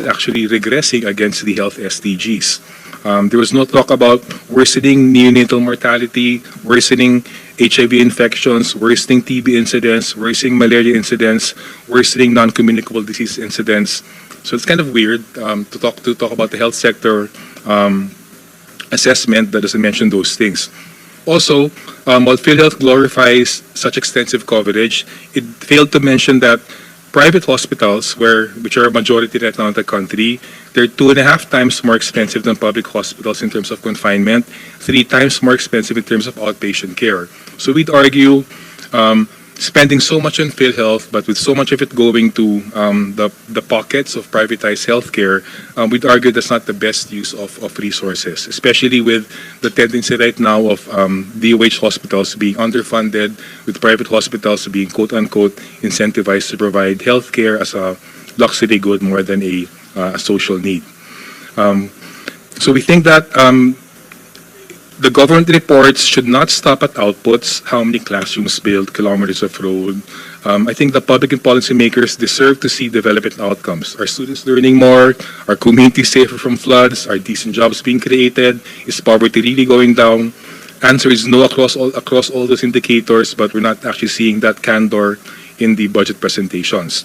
actually regressing against the health SDGs. There was no talk about worsening neonatal mortality, worsening HIV infections, worsening TB incidents, worsening malaria incidents, worsening non-communicable disease incidents. So it's kind of weird to talk about the health sector assessment that doesn't mention those things. Also, while PhilHealth glorifies such extensive coverage, it failed to mention that private hospitals, which are a majority right now in the country, they're 2.5 times more expensive than public hospitals in terms of confinement, 3 times more expensive in terms of outpatient care. So we'd argue spending so much on PhilHealth, but with so much of it going to the pockets of privatized healthcare, we'd argue that's not the best use of resources, especially with the tendency right now of DOH hospitals being underfunded, with private hospitals being quote-unquote incentivized to provide healthcare as a luxury good more than a social need. So we think that the government reports should not stop at outputs, how many classrooms built, kilometers of road. I think the public and policymakers deserve to see development outcomes. Are students learning more? Are communities safer from floods? Are decent jobs being created? Is poverty really going down? Answer is no across all those indicators, but we're not actually seeing that candor in the budget presentations.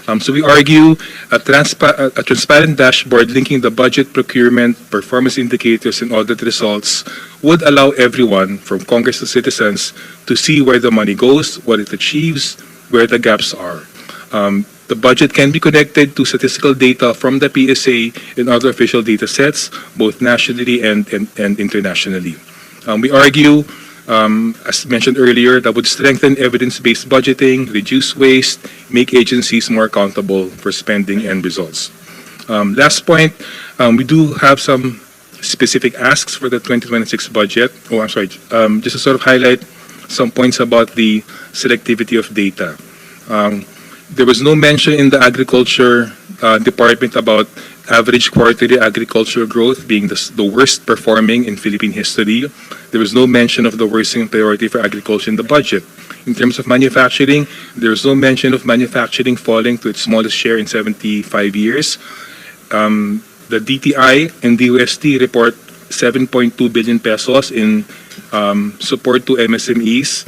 So we argue a transparent dashboard linking the budget, procurement, performance indicators, and audit results would allow everyone, from Congress to citizens, to see where the money goes, what it achieves, where the gaps are. The budget can be connected to statistical data from the PSA and other official data sets, both nationally and internationally. We argue, as mentioned earlier, that would strengthen evidence-based budgeting, reduce waste, make agencies more accountable for spending and results. Last point, we do have some specific asks for the 2026 budget. Oh, I'm sorry, just to sort of highlight some points about the selectivity of data. There was no mention in the agriculture department about average quarterly agricultural growth being the worst performing in Philippine history. There was no mention of the worsening priority for agriculture in the budget. In terms of manufacturing, there was no mention of manufacturing falling to its smallest share in 75 years. The DTI and DOST report 7.2 billion pesos in support to MSMEs.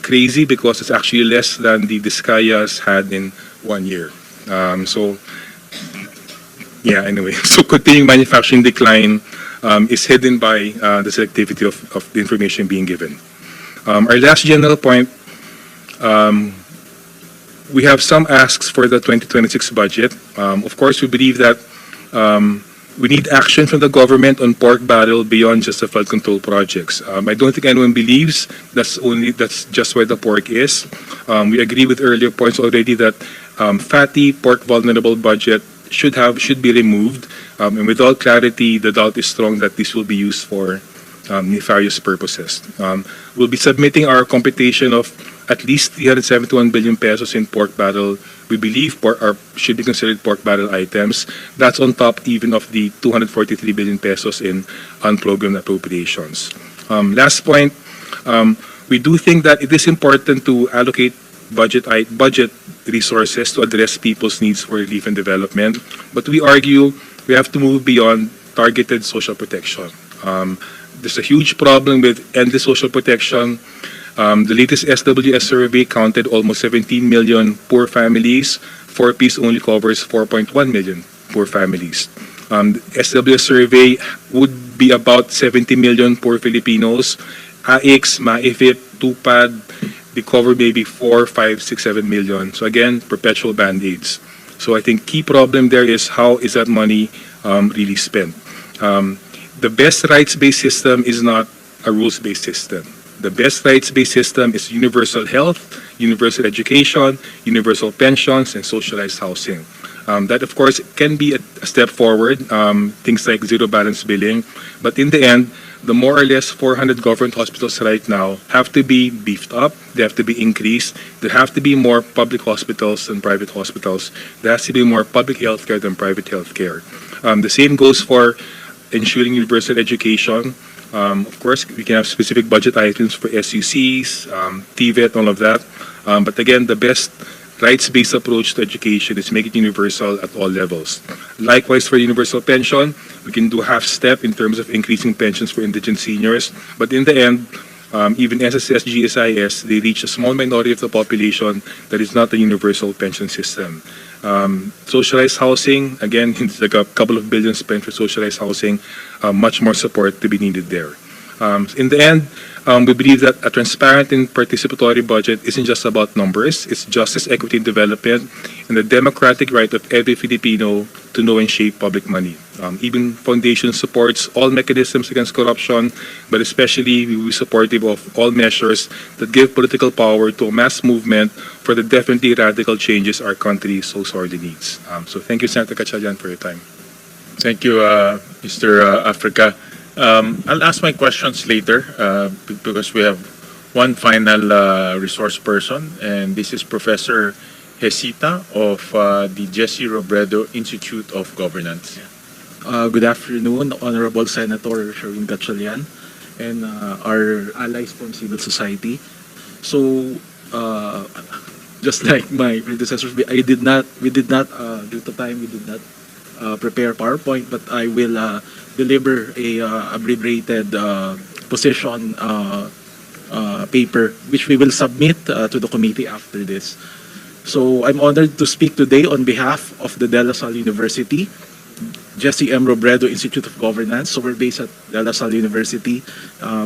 Crazy because it's actually less than the Discayas had in 1 year. Anyway, so continuing manufacturing decline is hidden by the selectivity of the information being given. Our last general point, we have some asks for the 2026 budget. Of course, we believe that we need action from the government on pork barrel beyond just the flood control projects. I don't think anyone believes that's just where the pork is. We agree with earlier points already that fatty pork vulnerable budget should be removed, and without clarity, the doubt is strong that this will be used for nefarious purposes. We'll be submitting our computation of at least 371 billion pesos in pork barrel. We believe should be considered pork barrel items. That's on top even of the 243 billion pesos in unprogrammed appropriations. Last point, we do think that it is important to allocate budget resources to address people's needs for relief and development, but we argue we have to move beyond targeted social protection. There's a huge problem with endless social protection. The latest SWS survey counted almost 17 million poor families. 4Ps only covers 4.1 million poor families. The SWS survey would be about 70 million poor Filipinos. AIX, MAIFIP, TUPAD, they cover maybe 4, 5, 6, 7 million. So again, perpetual band-aids. So I think key problem there is how is that money really spent. The best rights-based system is not a rules-based system. The best rights-based system is universal health, universal education, universal pensions, and socialized housing. That, of course, can be a step forward, things like zero balance billing. But in the end, the more or less 400 government hospitals right now have to be beefed up. They have to be increased. There have to be more public hospitals than private hospitals. There has to be more public healthcare than private healthcare. The same goes for ensuring universal education. Of course, we can have specific budget items for SUCs, TVET, all of that. But again, the best rights-based approach to education is make it universal at all levels. Likewise, for universal pension, we can do half-step in terms of increasing pensions for indigent seniors. But in the end, even SSS, GSIS, they reach a small minority of the population that is not a universal pension system. Socialized housing, again, it's like a couple of billion spent for socialized housing, much more support to be needed there. In the end, we believe that a transparent and participatory budget isn't just about numbers, it's justice, equity, and development, and the democratic right of every Filipino to know and shape public money. Even Foundation supports all mechanisms against corruption, but especially we will be supportive of all measures that give political power to a mass movement for the definitely radical changes our country so sorely needs. So thank you, Senator Gatchalian, for your time. Thank you, Mr. Africa. I'll ask my questions later because we have one final resource person, and this is Professor Hesita of the Jesse Robredo Institute of Governance. Good afternoon, Honorable Senator Sherwin Gatchalian and our allies from civil society. So, just like my predecessors, we did not, due to time, we did not prepare PowerPoint, but I will deliver a abbreviated position paper, which we will submit to the committee after this. So I'm honored to speak today on behalf of the De La Salle University, Jesse M. Robredo Institute of Governance. So we're based at De La Salle University.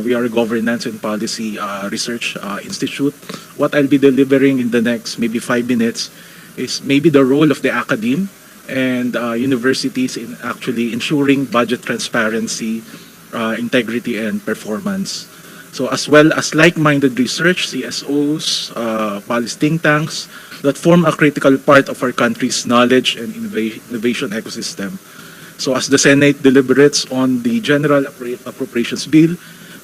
We are a governance and policy research institute. What I'll be delivering in the next maybe 5 minutes is maybe the role of the academe and universities in actually ensuring budget transparency, integrity, and performance. So as well as like-minded research, CSOs, policy think tanks that form a critical part of our country's knowledge and innovation ecosystem. So as the Senate deliberates on the General Appropriations Bill,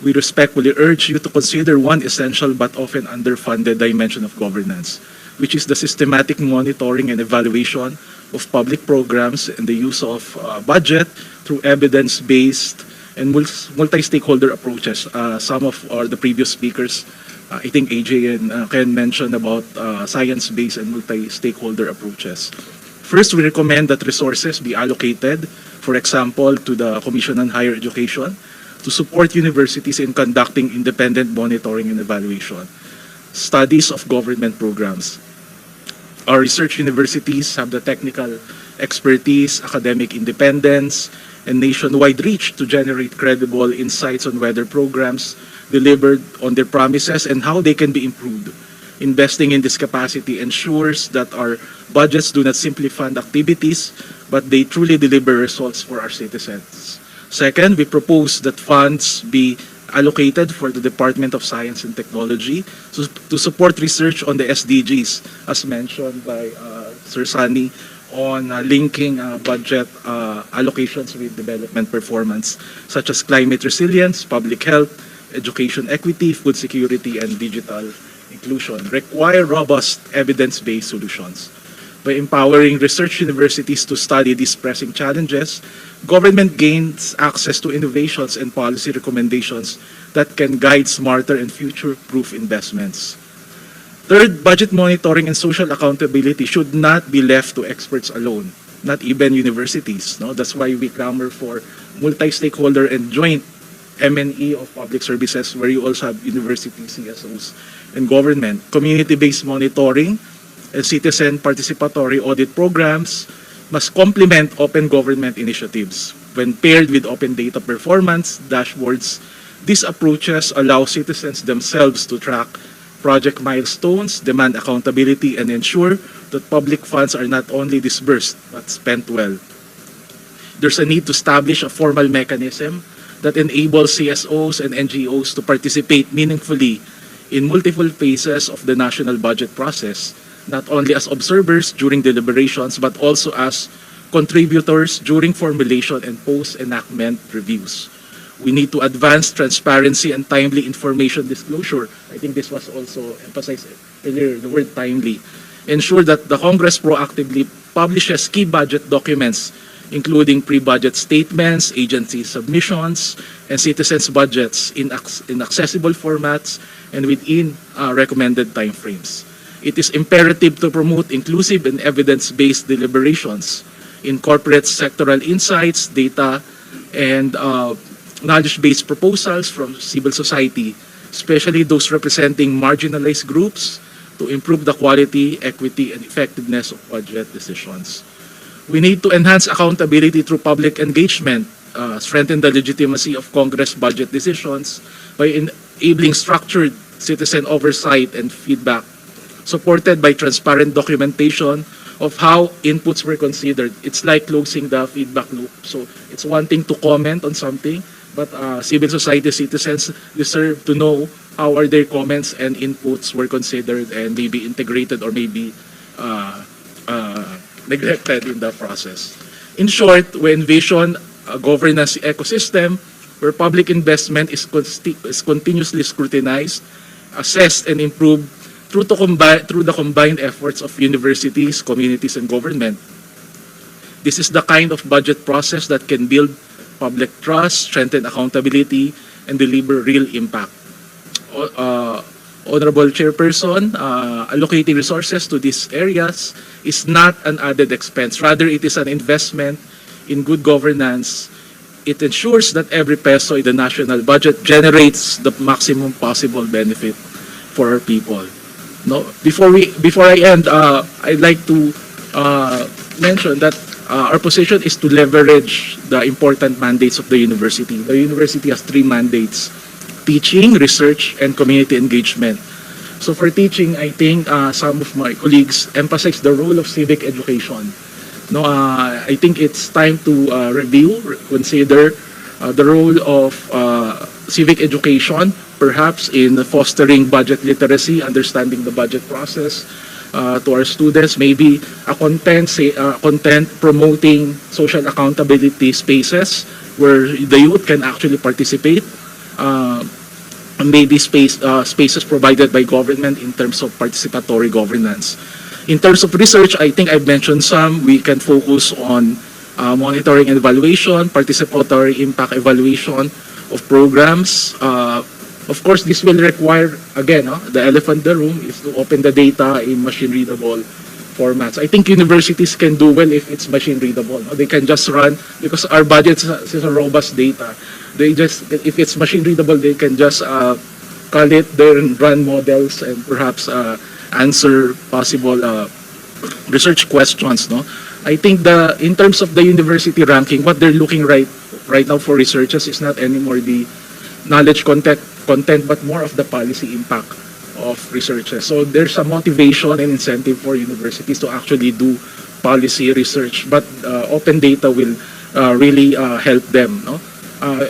we respectfully urge you to consider one essential but often underfunded dimension of governance, which is the systematic monitoring and evaluation of public programs and the use of budget through evidence-based and multi-stakeholder approaches. Some of the previous speakers, I think AJ and Ken mentioned about science-based and multi-stakeholder approaches. First, we recommend that resources be allocated, for example, to the Commission on Higher Education to support universities in conducting independent monitoring and evaluation, studies of government programs. Our research universities have the technical expertise, academic independence, and nationwide reach to generate credible insights on whether programs delivered on their promises and how they can be improved. Investing in this capacity ensures that our budgets do not simply fund activities, but they truly deliver results for our citizens. Second, we propose that funds be allocated for the Department of Science and Technology to support research on the SDGs, as mentioned by Sir Sunny, on linking budget allocations with development performance, such as climate resilience, public health, education equity, food security, and digital inclusion. Require robust evidence-based solutions. By empowering research universities to study these pressing challenges, government gains access to innovations and policy recommendations that can guide smarter and future-proof investments. Third, budget monitoring and social accountability should not be left to experts alone, not even universities. No? That's why we clamor for multi-stakeholder and joint M&E of public services, where you also have university CSOs and government. Community-based monitoring and citizen participatory audit programs must complement open government initiatives. When paired with open data performance dashboards, these approaches allow citizens themselves to track project milestones, demand accountability, and ensure that public funds are not only disbursed but spent well. There's a need to establish a formal mechanism that enables CSOs and NGOs to participate meaningfully in multiple phases of the national budget process, not only as observers during deliberations, but also as contributors during formulation and post-enactment reviews. We need to advance transparency and timely information disclosure. I think this was also emphasized earlier, the word timely. Ensure that the Congress proactively publishes key budget documents, including pre-budget statements, agency submissions, and citizens' budgets in accessible formats and within recommended timeframes. It is imperative to promote inclusive and evidence-based deliberations, incorporate sectoral insights, data, and knowledge-based proposals from civil society, especially those representing marginalized groups, to improve the quality, equity, and effectiveness of budget decisions. We need to enhance accountability through public engagement, strengthen the legitimacy of Congress budget decisions by enabling structured citizen oversight and feedback, supported by transparent documentation of how inputs were considered. It's like closing the feedback loop. So it's one thing to comment on something, but civil society citizens deserve to know how are their comments and inputs were considered and maybe integrated or maybe neglected in the process. In short, we envision a governance ecosystem where public investment is continuously scrutinized, assessed, and improved through the combined efforts of universities, communities, and government. This is the kind of budget process that can build public trust, strengthen accountability, and deliver real impact. Honorable Chairperson, allocating resources to these areas is not an added expense. Rather, it is an investment in good governance. It ensures that every peso in the national budget generates the maximum possible benefit for our people. No, before I end, I'd like to mention that our position is to leverage the important mandates of the university. The university has 3 mandates: teaching, research, and community engagement. So for teaching, I think some of my colleagues emphasize the role of civic education. No, I think it's time to consider the role of civic education, perhaps in fostering budget literacy, understanding the budget process to our students. Maybe a content promoting social accountability spaces where the youth can actually participate. Maybe spaces provided by government in terms of participatory governance. In terms of research, I think I've mentioned some. We can focus on monitoring and evaluation, participatory impact evaluation of programs. Of course, this will require, again, the elephant in the room is to open the data in machine-readable formats. I think universities can do well if it's machine-readable. They can just run, because our budget is a robust data. If it's machine-readable, they can just call it there and run models and perhaps answer possible research questions. No, I think in terms of the university ranking, what they're looking right now for researchers is not anymore the knowledge content, but more of the policy impact of researchers. So there's a motivation and incentive for universities to actually do policy research, but open data will really help them. No?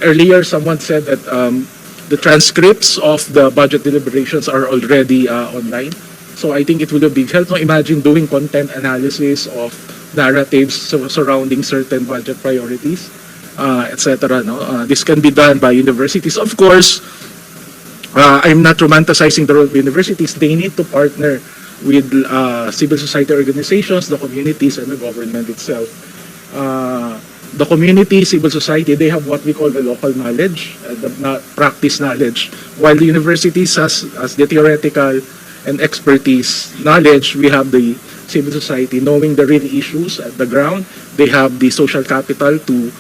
Earlier, someone said that the transcripts of the budget deliberations are already online. So I think it would be a big help. No, imagine doing content analysis of narratives surrounding certain budget priorities, etc. No? This can be done by universities. Of course, I'm not romanticizing the role of universities. They need to partner with civil society organizations, the communities, and the government itself. The community, civil society, they have what we call the local knowledge, the practice knowledge. While the universities has the theoretical and expertise knowledge, we have the civil society knowing the real issues at the ground. They have the social capital to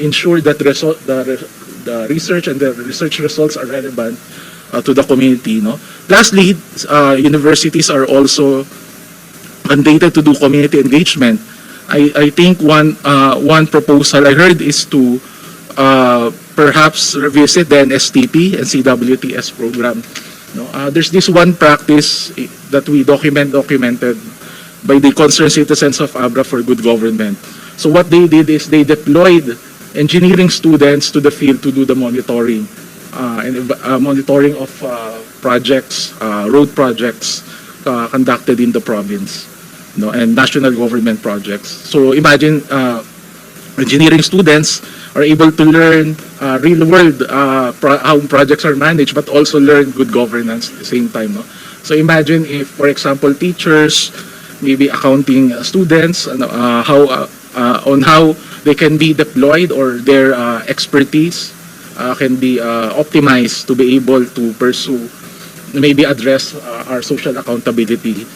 ensure that the research and the research results are relevant to the community. No? Lastly, universities are also mandated to do community engagement. I think one proposal I heard is to perhaps revisit the NSTP and CWTS program. No, there's this one practice that we documented by the concerned citizens of Abra for Good Government. So what they did is they deployed engineering students to the field to do the monitoring and monitoring of projects, road projects conducted in the province, no, and national government projects. So imagine engineering students are able to learn real world how projects are managed, but also learn good governance at the same time. No? So imagine if, for example, teachers, maybe accounting students, on how they can be deployed or their expertise can be optimized to be able to pursue maybe address our social accountability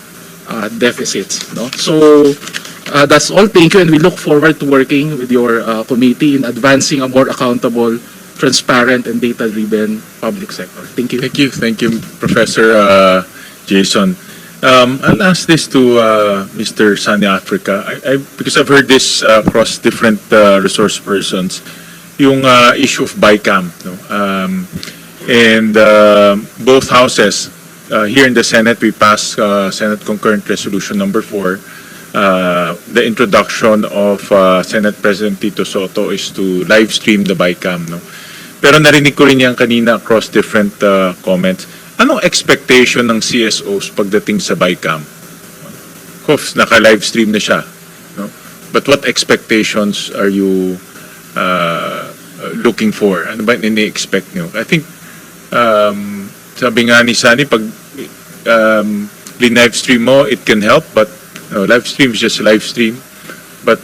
deficits. No? So that's all. Thank you, and we look forward to working with your committee in advancing a more accountable, transparent, and data-driven public sector. Thank you. Thank you, Professor Jason. I'll ask this to Mr. Sunny Africa, because I've heard this across different resource persons, yung issue of BICAM. No? And both houses, here in the Senate, we passed Senate Concurrent Resolution number 4. The introduction of Senate President Tito Soto is to live stream the BICAM. No? Pero narinig ko rin yan kanina across different comments. Anong expectation ng CSOs pagdating sa BICAM? Of course, naka-live stream na siya. No? But what expectations are you looking for? Ano ba ini-expect nyo? I think, sabi nga ni Sunny, pag live stream mo, it can help, but live stream is just live stream. But